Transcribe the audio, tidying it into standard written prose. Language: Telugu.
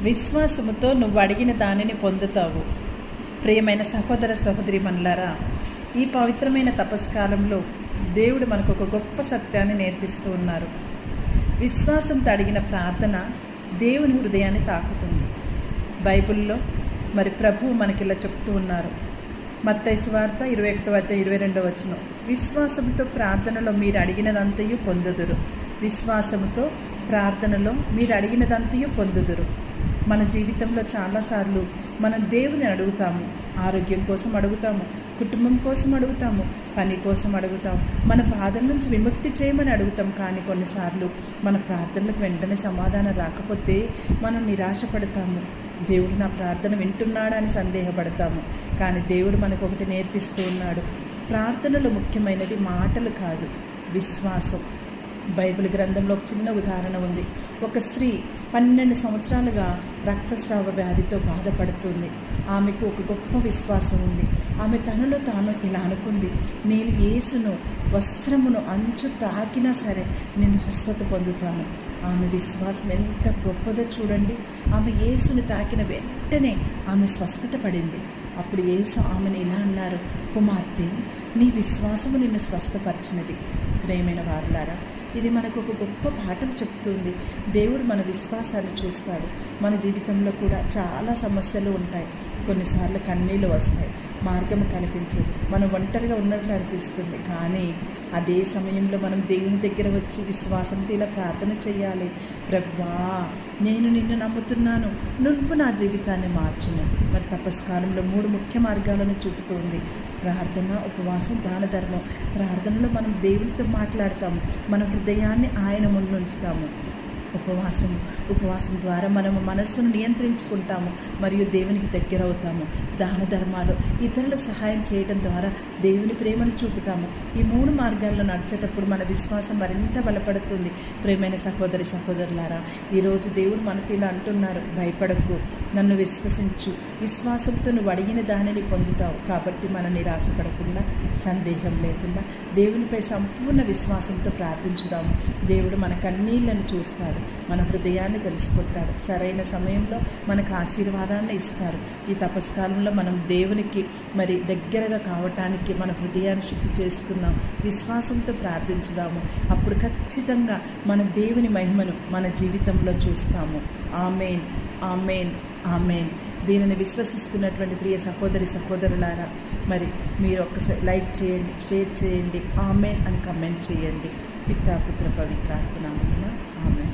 విశ్వాసముతో నువ్వు అడిగిన దానిని పొందుతావు. ప్రియమైన సహోదర సహోదరీమణులారా, ఈ పవిత్రమైన తపస్కాలంలో దేవుడు మనకు ఒక గొప్ప సత్యాన్ని నేర్పిస్తూ ఉన్నారు. విశ్వాసంతో అడిగిన ప్రార్థన దేవుని హృదయాన్ని తాకుతుంది. బైబిల్లో మరి ప్రభువు మనకిలా చెప్తూ ఉన్నారు. మత్తయి సువార్త 21:22 విశ్వాసంతో ప్రార్థనలో మీరు అడిగినదంతయు పొందుదురు. విశ్వాసముతో ప్రార్థనలో మీరు అడిగినదంతయు పొందుదురు. మన జీవితంలో చాలాసార్లు మనం దేవుని అడుగుతాము. ఆరోగ్యం కోసం అడుగుతాము, కుటుంబం కోసం అడుగుతాము, పని కోసం అడుగుతాము, మన బాధల నుంచి విముక్తి చేయమని అడుగుతాం. కానీ కొన్నిసార్లు మన ప్రార్థనలకు వెంటనే సమాధానం రాకపోతే మనం నిరాశపడతాము. దేవుడు నా ప్రార్థన వింటున్నాడా అని సందేహపడతాము. కానీ దేవుడు మనకు ఒకటి నేర్పిస్తూ ఉన్నాడు. ప్రార్థనలో ముఖ్యమైనది మాటలు కాదు, విశ్వాసం. బైబిల్ గ్రంథంలో ఒక చిన్న ఉదాహరణ ఉంది. ఒక స్త్రీ 12 సంవత్సరాలుగా రక్తస్రావ వ్యాధితో బాధపడుతుంది. ఆమెకు ఒక గొప్ప విశ్వాసం ఉంది. ఆమె తనలో తాను ఇలా అనుకుంది, నేను యేసును వస్త్రమును అంచు తాకినా సరే నేను స్వస్థత పొందుతాను. ఆమె విశ్వాసం ఎంత గొప్పదో చూడండి. ఆమె యేసుని తాకిన వెంటనే ఆమె స్వస్థత పడింది. అప్పుడు యేసు ఆమెను ఇలా అన్నారు, కుమార్తె, నీ విశ్వాసము నిన్ను స్వస్థపరిచినది. ప్రియమైన వారులారా, ఇది మనకు ఒక గొప్ప పాఠం చెప్తుంది. దేవుడు మన విశ్వాసాన్ని చూస్తాడు. మన జీవితంలో కూడా చాలా సమస్యలు ఉంటాయి. కొన్నిసార్లు కన్నీళ్ళు వస్తాయి, మార్గం కనిపించదు, మనం ఒంటరిగా ఉన్నట్లు అనిపిస్తుంది. కానీ అదే సమయంలో మనం దేవుని దగ్గర వచ్చి విశ్వాసంతో ఇలా ప్రార్థన చేయాలి. ప్రభువా, నేను నిన్ను నమ్ముతున్నాను, నువ్వు నా జీవితాన్ని మార్చును. మరి తపస్కాలంలో 3 ముఖ్య మార్గాలను చూపుతుంది. ప్రార్థన, ఉపవాసం, దాన ధర్మం. ప్రార్థనలో మనం దేవునితో మాట్లాడతాము, మన హృదయాన్ని ఆయన ముందు ఉంచుతాము. ఉపవాసం ద్వారా మనము మనస్సును నియంత్రించుకుంటాము మరియు దేవునికి దగ్గర అవుతాము. దాన ధర్మాలు, ఇతరులకు సహాయం చేయడం ద్వారా దేవుని ప్రేమను చూపుతాము. ఈ 3 మార్గాల్లో నడిచేటప్పుడు మన విశ్వాసం మరింత బలపడుతుంది. ప్రియమైన సహోదరి సహోదరులారా, ఈరోజు దేవుడు మనతో ఇలా అంటున్నారు, భయపడకు, నన్ను విశ్వసించు, విశ్వాసంతో నువ్వు అడిగిన దానిని పొందుతావు. కాబట్టి మనం నిరాశపడకుండా, సందేహం లేకుండా దేవునిపై సంపూర్ణ విశ్వాసంతో ప్రార్థించుదాము. దేవుడు మన కన్నీళ్లను చూస్తాడు, మన హృదయాన్ని తెలుసుకుంటాడు. సరైన సమయంలో మనకు ఆశీర్వాదాన్ని ఇస్తారు. ఈ తపస్కాలంలో మనం దేవునికి మరి దగ్గరగా కావటానికి మన హృదయాన్ని శుద్ధి చేసుకుందాం, విశ్వాసంతో ప్రార్థించుదాము. అప్పుడు ఖచ్చితంగా మన దేవుని మహిమను మన జీవితంలో చూస్తాము. ఆమేన్, ఆమేన్, ఆమేన్. దీనిని విశ్వసిస్తున్నటువంటి ప్రియ సహోదరి సహోదరులారా, మరి మీరు ఒక్కసారి లైక్ చేయండి, షేర్ చేయండి, ఆమేన్ అని కమెంట్ చేయండి. పితా పుత్ర పవిత్రాత్మ నామమున ఆమేన్.